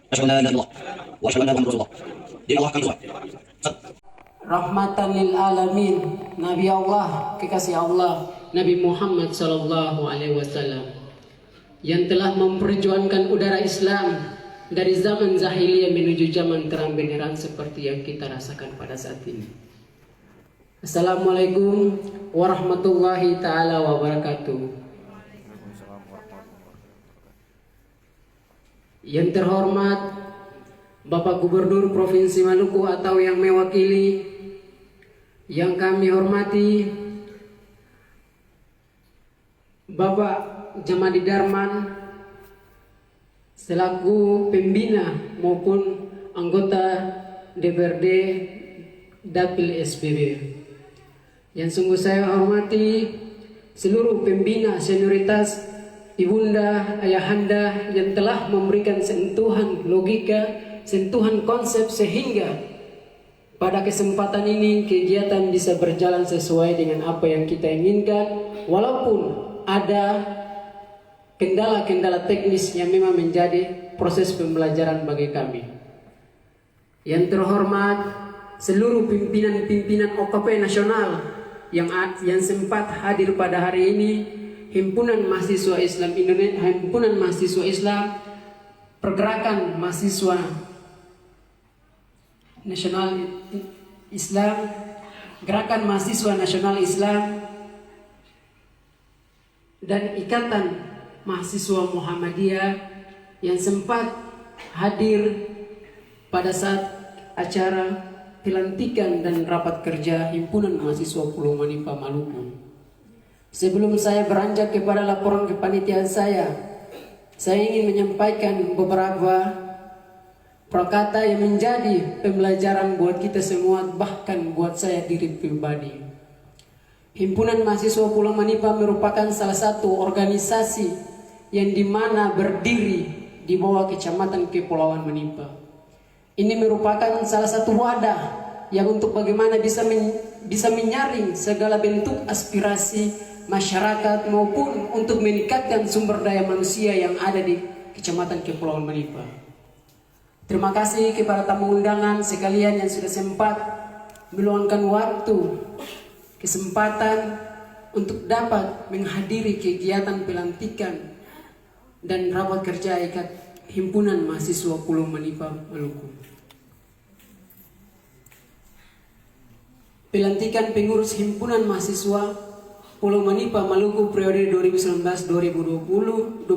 Asyhadu an la ilaha illallah wa asyhadu anna Muhammadar Rasulullah. Demi Allah kami bersumpah. Rahmatan lil alamin, Nabi Allah, kekasih Allah, Nabi Muhammad sallallahu alaihi wasallam yang telah memperjuangkan udara Islam dari zaman jahiliyah menuju zaman terang benderang seperti yang kita rasakan pada saat ini. Assalamualaikum warahmatullahi taala wabarakatuh. Yang terhormat Bapak Gubernur Provinsi Maluku atau yang mewakili, yang kami hormati Bapak Jamadi Darman selaku pembina maupun anggota DPRD Dapil SPB. Yang sungguh saya hormati seluruh pembina senioritas, ibunda, ayahanda yang telah memberikan sentuhan logika, sentuhan konsep sehingga pada kesempatan ini kegiatan bisa berjalan sesuai dengan apa yang kita inginkan, walaupun ada kendala-kendala teknis yang memang menjadi proses pembelajaran bagi kami. Yang terhormat seluruh pimpinan-pimpinan OKP nasional yang sempat hadir pada hari ini, Himpunan Mahasiswa Islam Indonesia, Himpunan Mahasiswa Islam, Pergerakan Mahasiswa Nasional Islam, Gerakan Mahasiswa Nasional Islam, dan Ikatan Mahasiswa Muhammadiyah yang sempat hadir pada saat acara pelantikan dan rapat kerja Himpunan Mahasiswa Pulau Manipa Maluku. Sebelum saya beranjak kepada laporan kepanitiaan saya ingin menyampaikan beberapa perkata yang menjadi pembelajaran buat kita semua, bahkan buat saya diri pribadi. Himpunan Mahasiswa Pulau Manipa merupakan salah satu organisasi yang dimana berdiri di bawah Kecamatan Kepulauan Manipa. Ini merupakan salah satu wadah yang untuk bagaimana bisa menyaring segala bentuk aspirasi masyarakat maupun untuk meningkatkan sumber daya manusia yang ada di Kecamatan Kepulauan Manipa. Terima kasih kepada tamu undangan sekalian yang sudah sempat meluangkan waktu, kesempatan untuk dapat menghadiri kegiatan pelantikan dan rapat kerja Himpunan Mahasiswa Pulau Manipa Maluku. Pelantikan pengurus Himpunan Mahasiswa Pulau Manipa Maluku periode 2019-2022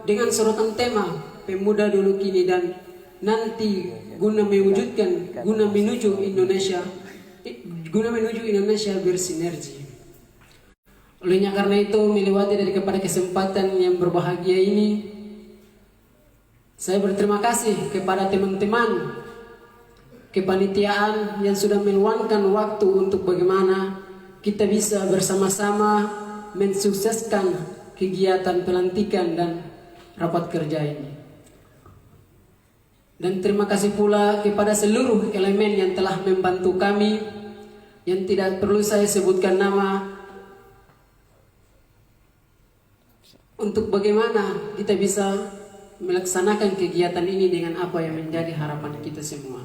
dengan sorotan tema Pemuda Dulu Kini dan Nanti guna menuju Indonesia bersinergi. Olehnya karena itu, melewati dari kepada kesempatan yang berbahagia ini, saya berterima kasih kepada teman-teman kepanitiaan yang sudah meluangkan waktu untuk bagaimana kita bisa bersama-sama mensukseskan kegiatan pelantikan dan rapat kerja ini. Dan terima kasih pula kepada seluruh elemen yang telah membantu kami, yang tidak perlu saya sebutkan nama, untuk bagaimana kita bisa melaksanakan kegiatan ini dengan apa yang menjadi harapan kita semua.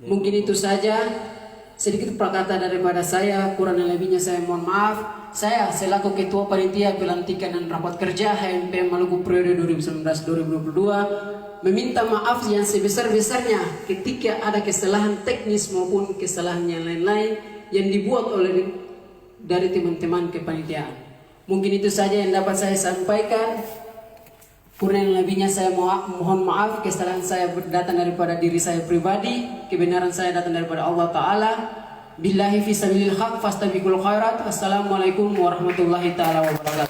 Mungkin itu saja sedikit perkata daripada saya, kurang lebihnya saya mohon maaf. Saya selaku Ketua Panitia Pelantikan dan Rapat Kerja HMP Maluku periode 2019-2022 meminta maaf yang sebesar-besarnya ketika ada kesalahan teknis maupun kesalahan yang lain-lain yang dibuat oleh dari teman-teman kepanitiaan. Mungkin itu saja yang dapat saya sampaikan. Kurang lebihnya saya mohon maaf. Kesalahan saya datang daripada diri saya pribadi, kebenaran saya datang daripada Allah Ta'ala. Billahi fi sabilil haq fastabiqul khairat. Assalamualaikum warahmatullahi taala wabarakatuh.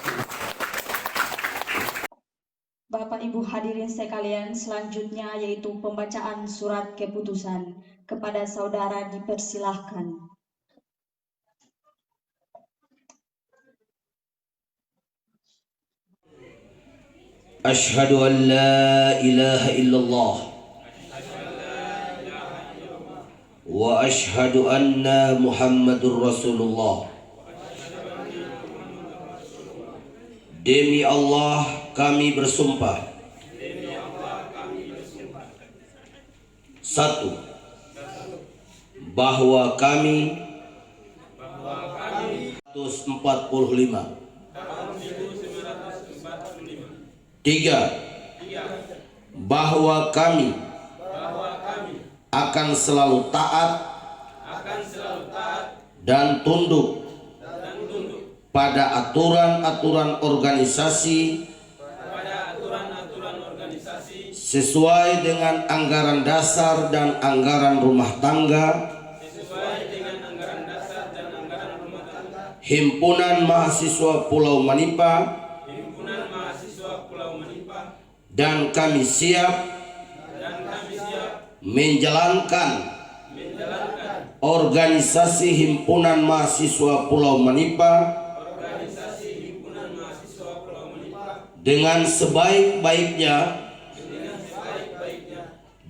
Bapak Ibu hadirin sekalian, selanjutnya yaitu pembacaan surat keputusan. Kepada saudara dipersilahkan. Asyhadu an la ilaha illallah wa asyhadu anna Muhammadur Rasulullah. Demi Allah kami bersumpah Satu, bahwa kami 1945. Tiga, bahwa kami akan selalu taat dan tunduk pada aturan-aturan organisasi sesuai dengan anggaran dasar dan anggaran rumah tangga Himpunan Mahasiswa Pulau Manipa, dan kami siap menjalankan organisasi Himpunan Mahasiswa Pulau Manipa dengan sebaik-baiknya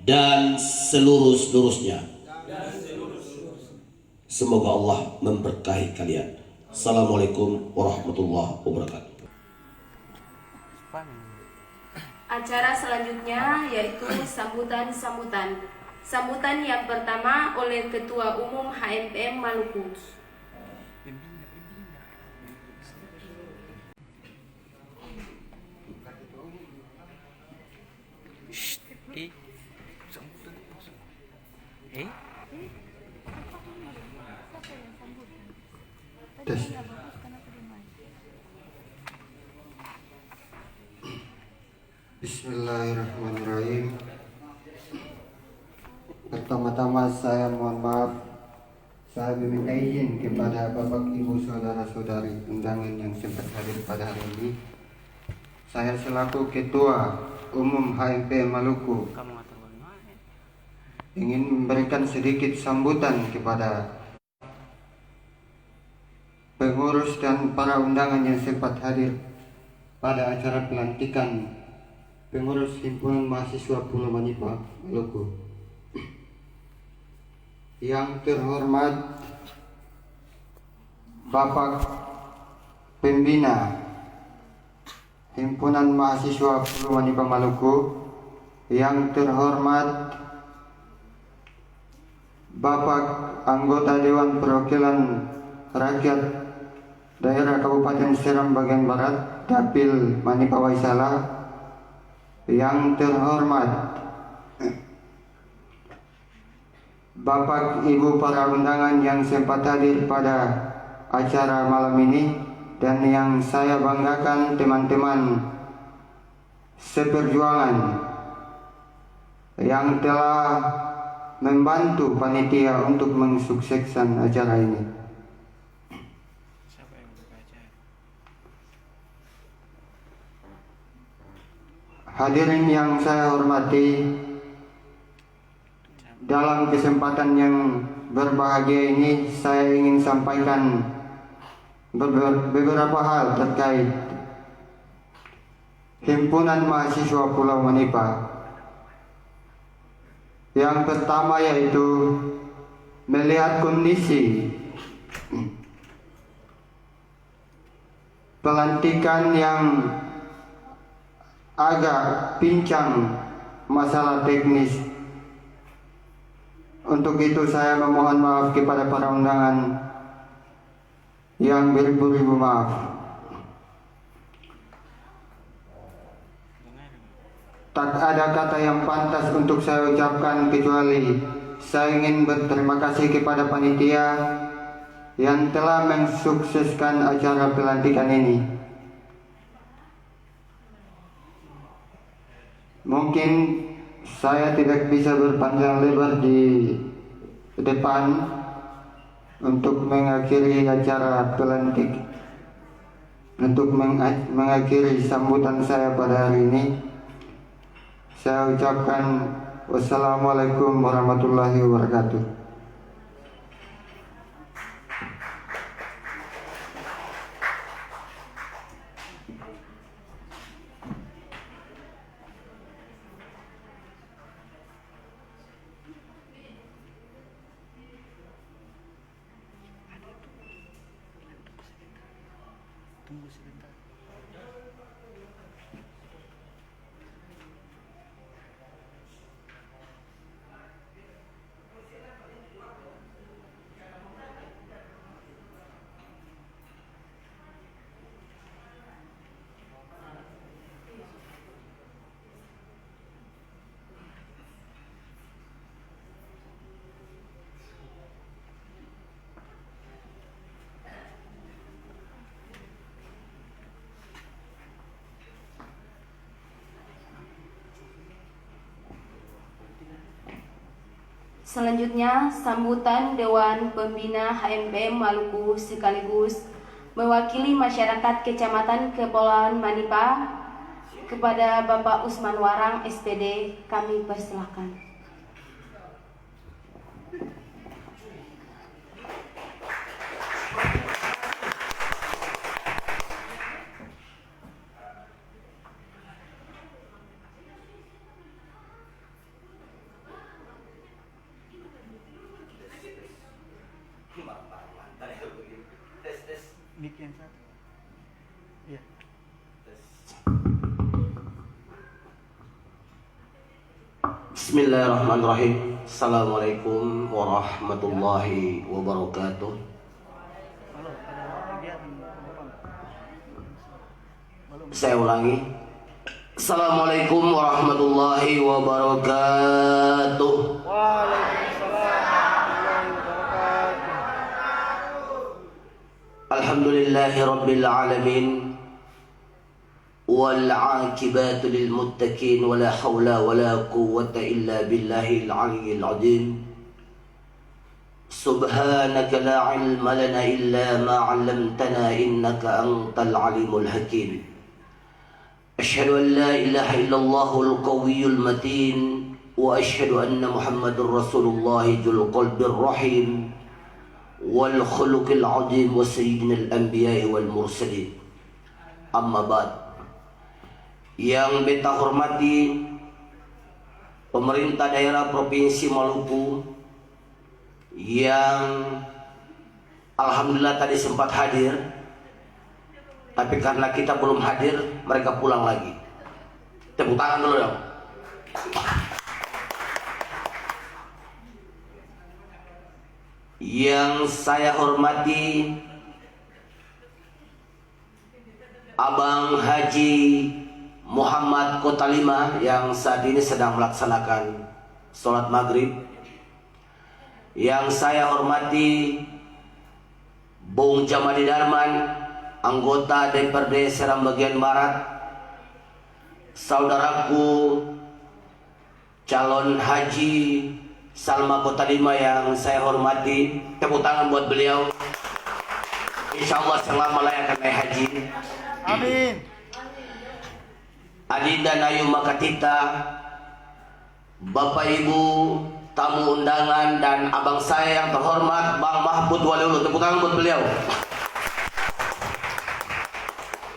dan seluruh-seluruhnya. Semoga Allah memberkahi kalian. Assalamualaikum warahmatullahi wabarakatuh. Acara selanjutnya yaitu sambutan-sambutan. Sambutan yang pertama oleh Ketua Umum HMPM Maluku. Bismillahirrahmanirrahim. Pertama-tama saya mohon maaf, saya meminta izin kepada Bapak Ibu Saudara-saudari undangan yang sempat hadir pada hari ini. Saya selaku Ketua Umum HMP Maluku ingin memberikan sedikit sambutan kepada pengurus dan para undangan yang sempat hadir pada acara pelantikan pengurus Himpunan Mahasiswa Pulau Manipa, Maluku. Yang terhormat Bapak Pembina Himpunan Mahasiswa Pulau Manipa, Maluku. Yang terhormat Bapak Anggota Dewan Perwakilan Rakyat Daerah Kabupaten Seram Bagian Barat, Dapil Manipa Waisala. Yang terhormat Bapak Ibu para undangan yang sempat hadir pada acara malam ini, dan yang saya banggakan teman-teman seperjuangan yang telah membantu panitia untuk mensukseskan acara ini. Hadirin yang saya hormati, dalam kesempatan yang berbahagia ini saya ingin sampaikan beberapa hal terkait Himpunan Mahasiswa Pulau Manipa. Yang pertama yaitu melihat kondisi pelantikan yang agak pincang masalah teknis. Untuk itu saya memohon maaf kepada para undangan yang beribu-ribu maaf. Tak ada kata yang pantas untuk saya ucapkan kecuali saya ingin berterima kasih kepada panitia yang telah mensukseskan acara pelantikan ini. Mungkin saya tidak bisa berpanjang lebar di depan untuk mengakhiri acara pelantik, untuk mengakhiri sambutan saya pada hari ini. Saya ucapkan wassalamualaikum warahmatullahi wabarakatuh. Selanjutnya, sambutan Dewan Pembina HMPM Maluku sekaligus mewakili masyarakat Kecamatan Kepulauan Manipa kepada Bapak Usman Warang SPD, kami persilahkan. Bismillahirrahmanirrahim. Assalamualaikum warahmatullahi wabarakatuh. Saya ulangi. Assalamualaikum warahmatullahi wabarakatuh. Alhamdulillahi rabbil alamin. والعاقبات للمتقين ولا حول ولا قوة إلا بالله العلي العظيم سبحانك لا علم لنا إلا ما علمتنا إنك أنت العليم الحكيم أشهد أن لا إله إلا الله القوي المتين وأشهد أن محمد رسول الله ذو القلب الرحيم والخلق العظيم وسيدنا الأنبياء والمرسلين أما بعد. Yang beta hormati pemerintah daerah Provinsi Maluku yang alhamdulillah tadi sempat hadir, tapi karena kita belum hadir mereka pulang lagi. Tepuk tangan dulu dong. Yang saya hormati Abang Haji Muhammad Kota Lima yang saat ini sedang melaksanakan sholat maghrib. Yang saya hormati Bung Jamadi Darman, anggota DPRD Seram bagian Barat. Saudaraku calon Haji Salma Kota Lima yang saya hormati, tepuk tangan buat beliau. Insya Allah selama layak naik haji. Amin. Adinda Nayu Makatita, Bapak Ibu tamu undangan dan abang saya yang terhormat Bang Mahfud Waliulu, tepuk tangan buat beliau.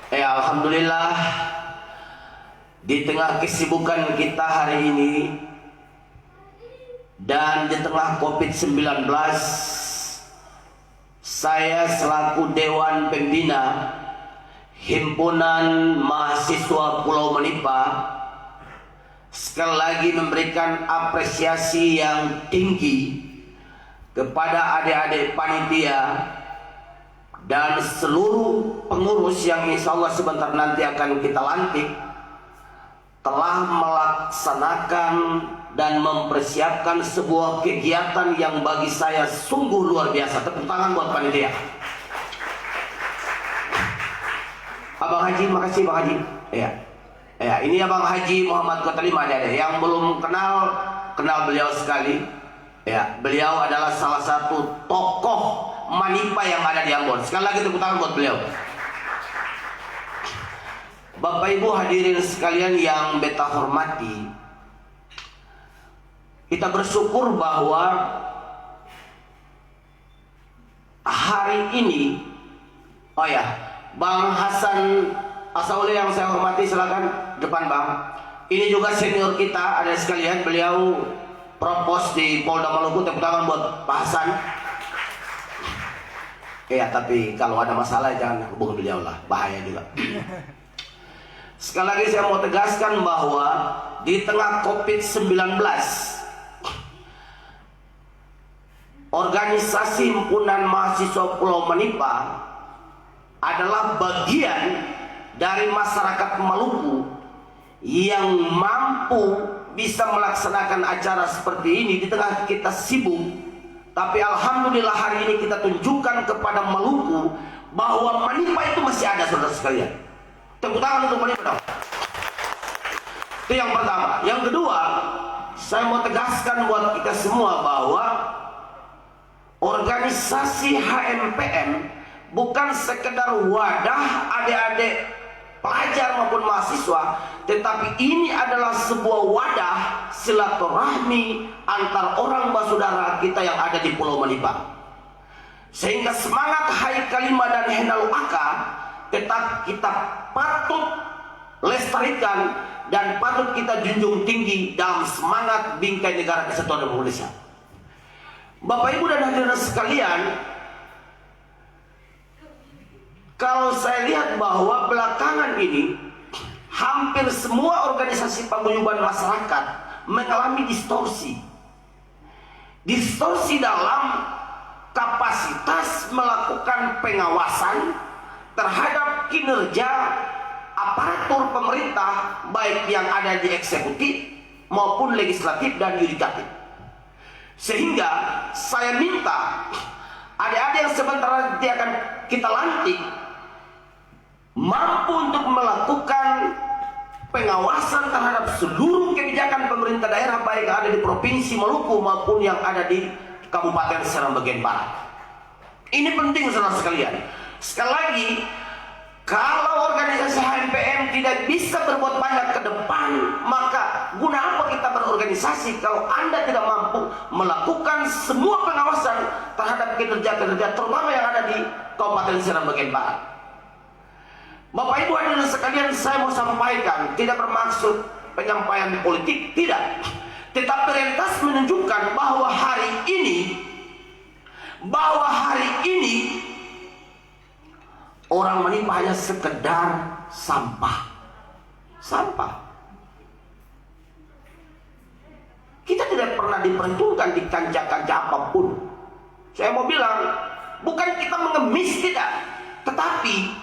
Alhamdulillah di tengah kesibukan kita hari ini dan di tengah COVID-19, saya selaku Dewan Pembina Himpunan Mahasiswa Pulau Manipa sekali lagi memberikan apresiasi yang tinggi kepada adik-adik panitia dan seluruh pengurus yang insya Allah sebentar nanti akan kita lantik telah melaksanakan dan mempersiapkan sebuah kegiatan yang bagi saya sungguh luar biasa. Tepuk tangan buat panitia. Abang Haji, makasih Bang Haji. Ini Abang Haji Muhammad Kota Lima ada yang belum kenal beliau sekali. Beliau adalah salah satu tokoh Manipa yang ada di Ambon. Sekali lagi tepuk tangan buat beliau. Bapak Ibu hadirin sekalian yang beta hormati, kita bersyukur bahwa hari ini, Bang Hasan Asauli yang saya hormati, silakan depan Bang. Ini juga senior kita ada sekalian, beliau propos di Polda Maluku, tepuk tangan buat Pak Hasan. Tapi kalau ada masalah jangan hubungi beliau lah, bahaya juga. Sekali lagi saya mau tegaskan bahwa di tengah COVID-19, organisasi Himpunan Mahasiswa Pulau Manipa adalah bagian dari masyarakat Maluku yang mampu bisa melaksanakan acara seperti ini di tengah kita sibuk. Tapi alhamdulillah hari ini kita tunjukkan kepada Maluku bahwa Manipa itu masih ada, saudara sekalian. Tepuk tangan untuk Manipa dong. Itu yang pertama. Yang kedua, saya mau tegaskan buat kita semua bahwa organisasi HMPM bukan sekedar wadah adik-adik pelajar maupun mahasiswa, tetapi ini adalah sebuah wadah silaturahmi antar orang bersaudara kita yang ada di Pulau Manipa. Sehingga semangat Hai Kalima dan Hendalu Aka tetap kita patut lestarikan dan patut kita junjung tinggi dalam semangat bingkai negara kesatuan Republik Indonesia. Bapak Ibu dan hadirin sekalian, kalau saya lihat bahwa belakangan ini hampir semua organisasi paguyuban masyarakat mengalami distorsi. Distorsi dalam kapasitas melakukan pengawasan terhadap kinerja aparatur pemerintah, baik yang ada di eksekutif maupun legislatif dan yudikatif. Sehingga saya minta adik-adik yang sebentar nanti akan kita lantik mampu untuk melakukan pengawasan terhadap seluruh kebijakan pemerintah daerah, baik yang ada di Provinsi Maluku maupun yang ada di Kabupaten Serang bagian Barat. Ini penting saudara sekalian. Sekali lagi, kalau organisasi HMPM tidak bisa berbuat banyak ke depan, maka guna apa kita berorganisasi kalau Anda tidak mampu melakukan semua pengawasan terhadap kinerja-kinerja terutama yang ada di Kabupaten Serang bagian Barat. Bapak Ibu hadirin sekalian, saya mau sampaikan tidak bermaksud penyampaian politik, tidak. Tetapi realitas menunjukkan bahwa hari ini orang Manipa hanya sekedar sampah. Kita tidak pernah diperhitungkan di kancah-kancah apapun. Saya mau bilang, bukan kita mengemis, tidak, tetapi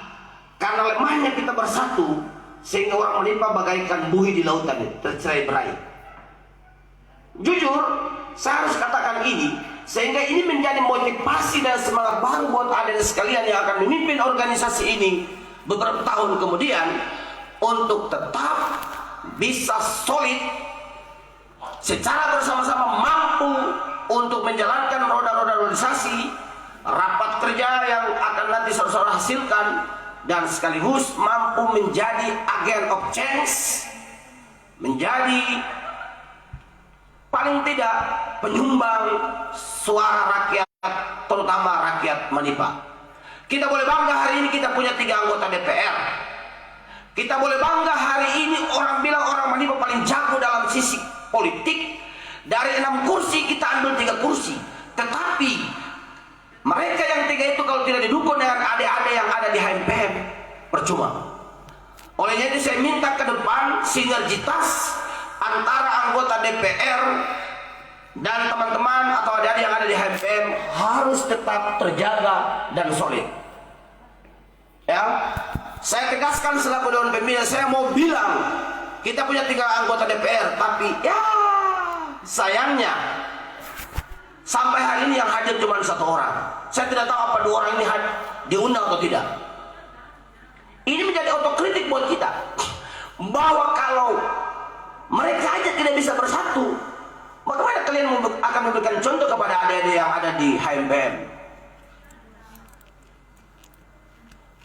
karena lemahnya kita bersatu, sehingga orang Manipa bagaikan buih di lautan tercerai-berai. Jujur, saya harus katakan ini, sehingga ini menjadi motivasi dan semangat baru buat adik sekalian yang akan memimpin organisasi ini beberapa tahun kemudian untuk tetap bisa solid secara bersama-sama, mampu untuk menjalankan roda-roda organisasi, rapat kerja yang akan nanti saudara-saudara hasilkan, dan sekaligus mampu menjadi agen of change, menjadi paling tidak penyumbang suara rakyat, terutama rakyat Manipa. Kita boleh bangga hari ini kita punya 3 anggota DPR. Kita boleh bangga hari ini orang bilang orang Manipa paling jago dalam sisi politik. Dari 6 kursi kita ambil 3 kursi. Tetapi mereka yang 3 itu kalau tidak didukung dengan adik-adik yang ada di HMPM, percuma. Olehnya itu saya minta ke depan sinergitas antara anggota DPR dan teman-teman atau adik-adik yang ada di HMPM harus tetap terjaga dan solid. Ya, saya tegaskan selaku Dewan Pembina, saya mau bilang kita punya 3 anggota DPR, tapi ya sayangnya sampai hari ini yang hadir cuma 1 orang. Saya tidak tahu apa 2 orang ini diundang atau tidak. Ini menjadi otokritik buat kita, bahwa kalau mereka aja tidak bisa bersatu, bagaimana kalian akan memberikan contoh kepada adik-adik yang ada di HMPM?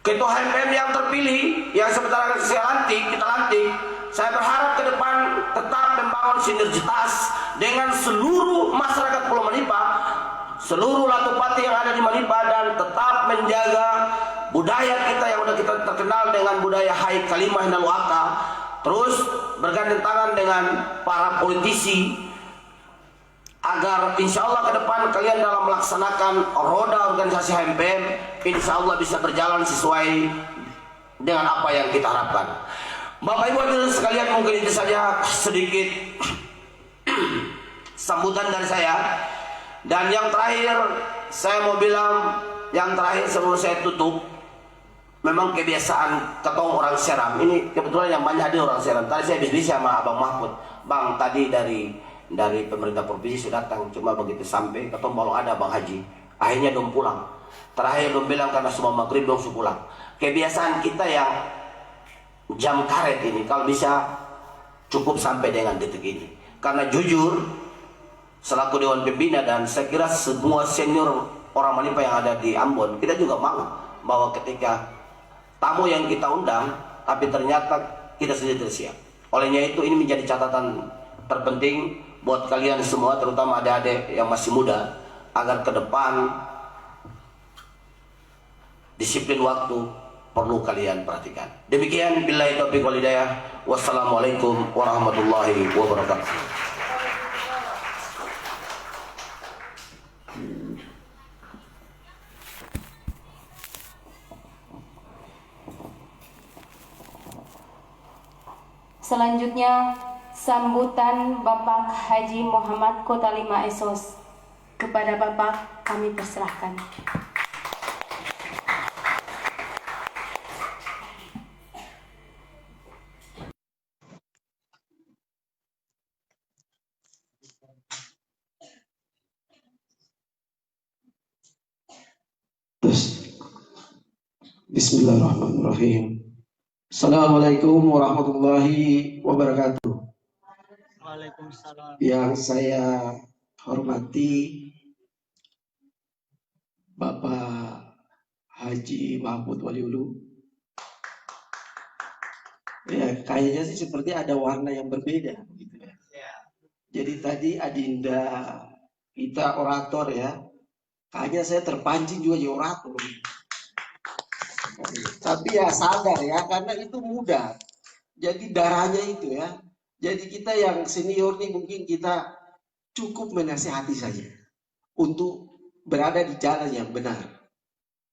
Ketua HMPM yang terpilih, yang sebentar lagi kita lantik, saya berharap ke depan tetap membangun sinergitas dengan seluruh masyarakat Pulau Manipa, seluruh Latupati yang ada di Manipa, dan tetap menjaga budaya kita yang sudah kita terkenal dengan budaya Hai Kalima Hendalu Aka, terus bergandeng tangan dengan para politisi agar insya Allah ke depan kalian dalam melaksanakan roda organisasi HMPM insya Allah bisa berjalan sesuai dengan apa yang kita harapkan. Bapak Ibu hadirin sekalian, mungkin itu saja sedikit sambutan dari saya. Dan yang terakhir saya mau bilang, yang terakhir sebelum saya tutup, memang kebiasaan ketong orang Seram ini, kebetulan yang banyak hadir orang Seram. Tadi saya bisnis sama Abang Mahfud, Bang tadi dari pemerintah provinsi sudah datang, cuma begitu sampai ketong belum ada Bang Haji, akhirnya dong pulang. Terakhir dong bilang karena semua maghrib dong pulang. Kebiasaan kita yang jam karet ini kalau bisa cukup sampai dengan detik ini. karena jujur selaku Dewan Pembina dan saya kira semua senior orang Manipa yang ada di Ambon, kita juga mau bahwa ketika tamu yang kita undang tapi ternyata kita sendiri tidak siap. Olehnya itu ini menjadi catatan terpenting buat kalian semua, terutama adik-adik yang masih muda, agar ke depan disiplin waktu perlu kalian perhatikan. Demikian, billahi taufiq wal hidayah. Wassalamualaikum warahmatullahi wabarakatuh. Selanjutnya, sambutan Bapak Haji Muhammad Kota 5 Esos. Kepada Bapak kami persilahkan. Bismillahirrahmanirrahim. Assalamualaikum warahmatullahi wabarakatuh. Waalaikumsalam. Yang saya hormati Bapak Haji Mahmud Waliulu. Ya, kayaknya sih seperti ada warna yang berbeda gitu ya. Jadi tadi Adinda kita orator ya. Kayaknya saya terpancing juga jadi orator. Tapi ya sadar ya, karena itu mudah. Jadi darahnya itu ya. Jadi kita yang senior nih mungkin kita cukup menasihati saja untuk berada di jalan yang benar.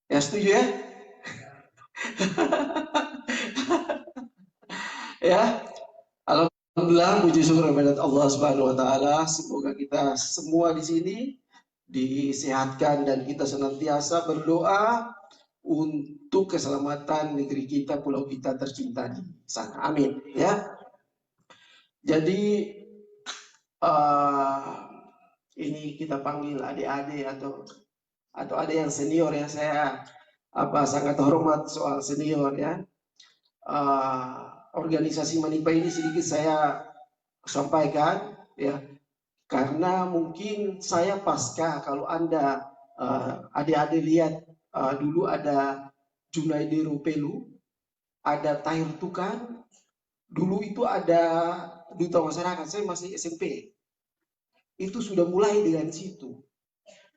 Ya setuju ya? Ya. Alhamdulillah, puji syukur kepada Allah Subhanahu wa taala. Semoga kita semua di sini disehatkan dan kita senantiasa berdoa untuk keselamatan negeri kita, pulau kita tercinta di sana. Amin. Ya. Jadi ini kita panggil adik-adik atau adik yang senior ya. Saya sangat hormat soal senior ya. Organisasi Manipa ini sedikit saya sampaikan ya. Karena mungkin saya pasca, kalau Anda adik-adik lihat dulu ada Junaidi Rupelu, ada Tahir Tukan, dulu itu ada Duta Masyarakat, saya masih SMP. Itu sudah mulai dengan situ.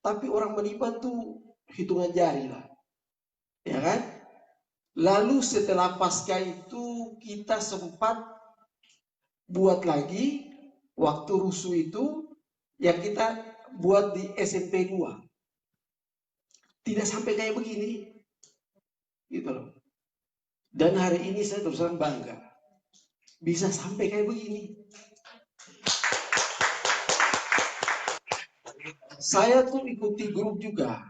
Tapi orang Manipa tuh hitungan jari lah. Ya kan? Lalu setelah pasca itu kita sempat buat lagi waktu rusuh itu yang kita buat di SMP 2. Tidak sampai kayak begini, gitu loh. Dan hari ini saya terus terang bangga bisa sampai kayak begini. Saya tuh ikuti grup juga,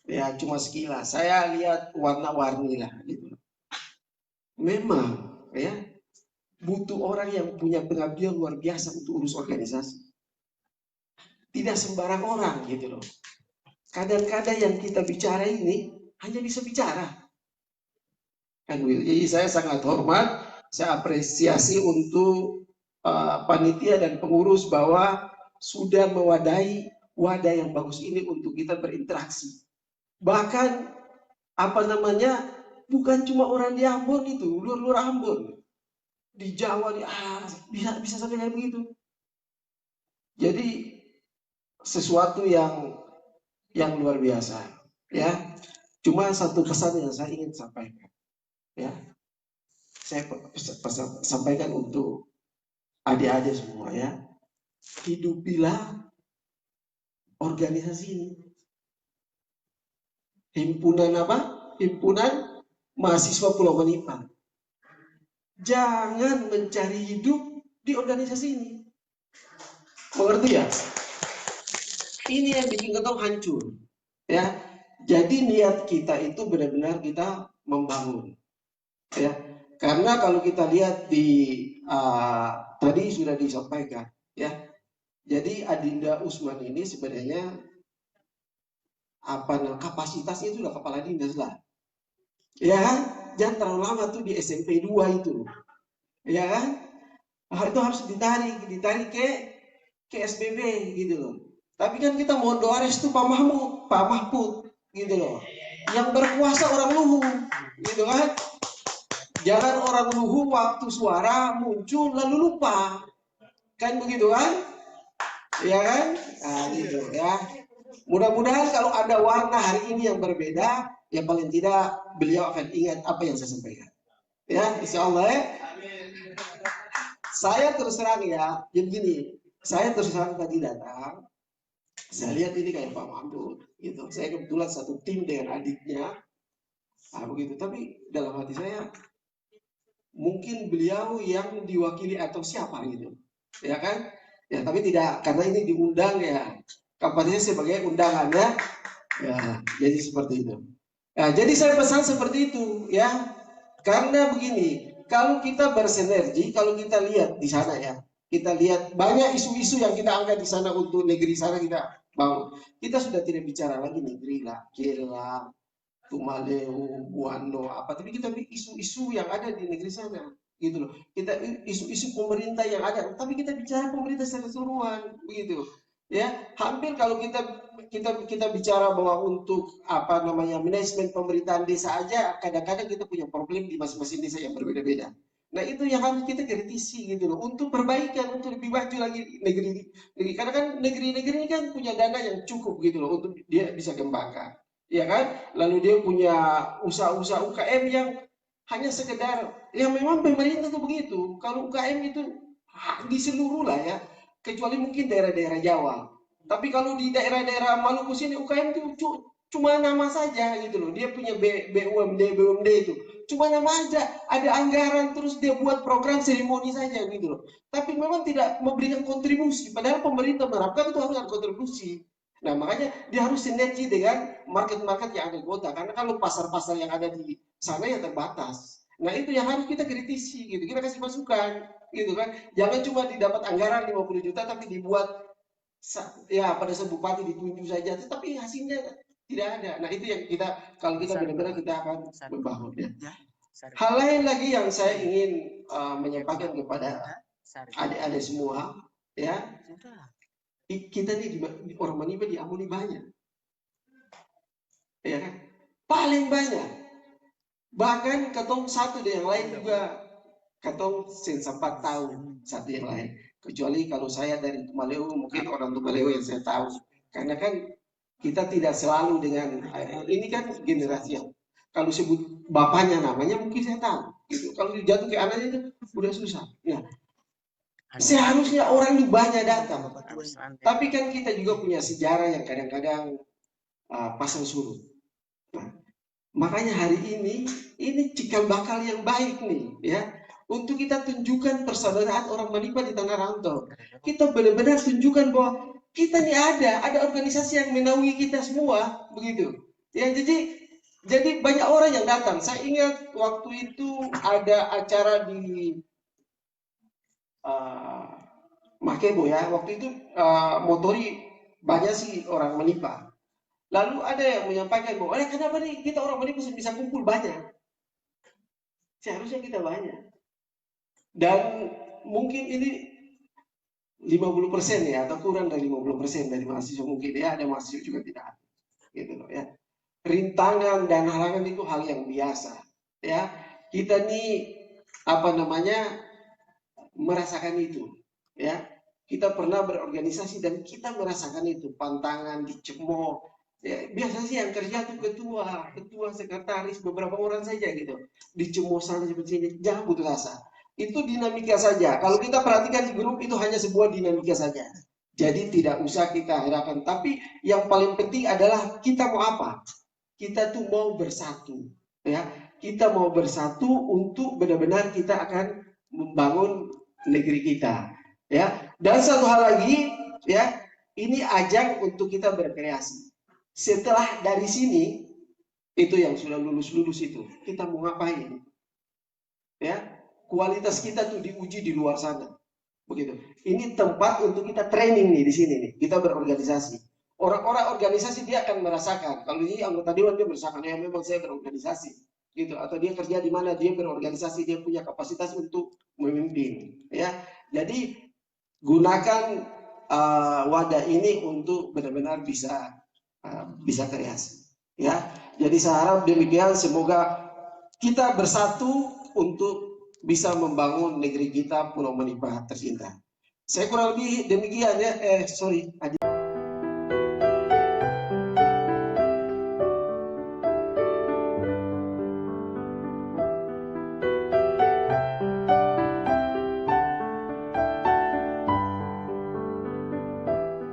ya cuma sekilas. Saya lihat warna-warni lah, gitu. Memang, ya butuh orang yang punya pengabdian luar biasa untuk urus organisasi. Tidak sembarang orang, gitu loh. Kadang-kadang yang kita bicara ini hanya bisa bicara. Kan, jadi saya sangat hormat, saya apresiasi untuk panitia dan pengurus bahwa sudah mewadahi wadah yang bagus ini untuk kita berinteraksi. Bahkan bukan cuma orang di Ambon itu, luar Ambon, di Jawa bisa sampai kayak begitu. Jadi sesuatu yang luar biasa ya. Cuma satu pesan yang saya ingin sampaikan ya, saya sampaikan untuk adik-adik semua ya, hidupilah organisasi ini. Himpunan mahasiswa Pulau Manipa. Jangan mencari hidup di organisasi ini. Mengerti ya? Ini yang bikin kita hancur, ya. Jadi niat kita itu benar-benar kita membangun, ya. Karena kalau kita lihat di tadi sudah disampaikan, ya. Jadi Adinda Usman ini sebenarnya kapasitasnya itu udah kepala dinas lah, ya kan? Jangan terlalu lama tuh di SMP 2 itu, ya kan? Itu harus ditarik ke ke SBB gitu loh. Tapi kan kita mau doa restu Pak Mahfud gitu loh. Yang berkuasa orang Luwu gitu kan. Jangan orang Luwu waktu suara muncul lalu lupa. Kan begitu kan? Ya kan? Nah, gitu ya. Mudah-mudahan kalau ada warna hari ini yang berbeda, ya paling tidak beliau akan ingat apa yang saya sampaikan. Ya, insya Allah ya. Saya terus terang ya, jadi gini, saya terus terang tadi datang, saya lihat ini kayak Pak Mahfud, gitu. Saya kebetulan satu tim dengan adiknya, begitu. Tapi dalam hati saya, mungkin beliau yang diwakili atau siapa gitu, ya kan? Ya, tapi tidak, karena ini diundang ya, kampanye sebagai undangannya, ya, jadi seperti itu. Nah, jadi saya pesan seperti itu, ya, karena begini. Kalau kita bersinergi, kalau kita lihat di sana ya, kita lihat banyak isu-isu yang kita angkat di sana untuk negeri sana kita bangun. Kita sudah tidak bicara lagi negeri lah, Kelang, Tumaleu, Buano, apa. Tapi kita isu-isu yang ada di negeri sana, gitu loh. Kita isu-isu pemerintah yang ada, tapi kita bicara pemerintah secara keseluruhan, begitu. Ya, hampir kalau kita bicara bahwa untuk apa namanya manajemen pemerintahan desa aja kadang-kadang kita punya problem di masing-masing desa yang berbeda-beda. Nah itu yang harus kita kritisi gitu loh untuk perbaikan, untuk lebih maju lagi negeri. Karena kan negeri-negeri ini kan punya dana yang cukup gitu loh untuk dia bisa kembangkan, ya kan? Lalu dia punya usaha-usaha UKM yang hanya sekedar, ya memang pemerintah tuh begitu. Kalau UKM itu di seluruh lah ya. Kecuali mungkin daerah-daerah Jawa. Tapi kalau di daerah-daerah Maluku sini UKM itu cuma nama saja gitu loh. Dia punya BUMD itu. Cuma nama aja, ada anggaran terus dia buat program seremoni saja gitu loh. Tapi memang tidak memberikan kontribusi. Padahal pemerintah mengharapkan itu harus ada kontribusi. Nah makanya dia harus sinergi dengan market-market yang ada di kota. Karena kalau pasar-pasar yang ada di sana ya terbatas. Nah itu yang harus kita kritisi gitu. Kita kasih masukan gitu kan. Jangan cuma didapat anggaran 50 juta tapi dibuat ya pada sebuah bupati ditunjuk saja tapi hasilnya tidak ada. Nah itu yang kita kalau kita benar-benar kita akan membangun ya. Hal lain lagi yang saya ingin menyampaikan kepada adik-adik semua ya. Kita nih orang Manipa di Ambon ini banyak. Ya kan? Paling banyak. Bahkan ketong satu dan yang lain juga katong sempat tahu satu yang lain. Kecuali kalau saya dari Tumaleu, mungkin orang Tumaleu yang saya tahu. Karena kan kita tidak selalu dengan ini kan generasi yang kalau sebut bapaknya namanya mungkin saya tahu. Gitu. Kalau jatuh ke anaknya itu udah susah. Ya. Seharusnya orang itu banyak datang. Tapi kan kita juga punya sejarah yang kadang-kadang pasang surut. Nah, makanya hari ini cikal bakal yang baik nih, ya. Untuk kita tunjukkan persaudaraan orang Manipa di Tanah Rantau. Kita benar-benar tunjukkan bahwa kita ini ada organisasi yang menaungi kita semua, begitu. Ya, jadi banyak orang yang datang. Saya ingat waktu itu ada acara di Makebo ya. Waktu itu motori banyak sih orang Manipa. Lalu ada yang menyampaikan bahwa, kenapa nih kita orang Manipa bisa kumpul banyak? Seharusnya kita banyak. Dan mungkin ini 50% ya, atau kurang dari 50% dari mahasiswa mungkin ya, ada mahasiswa juga tidak ada. Gitu loh ya. Rintangan dan halangan itu hal yang biasa. Ya, kita nih apa namanya merasakan itu. Ya, kita pernah berorganisasi dan kita merasakan itu pantangan dicemooh. Ya, biasa sih yang kerja tuh ketua, sekretaris, beberapa orang saja gitu. Dicemooh sana seperti ini, jangan putus asa. Itu dinamika saja. Kalau kita perhatikan di grup itu hanya sebuah dinamika saja. Jadi tidak usah kita harapkan. Tapi yang paling penting adalah kita mau apa? Kita tuh mau bersatu. Ya, kita mau bersatu untuk benar-benar kita akan membangun negeri kita. Ya, dan satu hal lagi, ya, ini ajang untuk kita berkreasi. Setelah dari sini, itu yang sudah lulus itu, kita mau ngapain? Ya, kualitas kita tuh diuji di luar sana, begitu. Ini tempat untuk kita training nih di sini nih. Kita berorganisasi. Orang-orang organisasi dia akan merasakan. Kalau ini anggota dewan dia merasakan ya memang saya berorganisasi, gitu. Atau dia kerja di mana dia berorganisasi, dia punya kapasitas untuk memimpin. Ya, jadi gunakan wadah ini untuk benar-benar bisa kreasi. Ya, jadi saya harap demikian. Semoga kita bersatu untuk bisa membangun negeri kita Pulau Manipa tercinta. Saya kurang lebih demikian ya.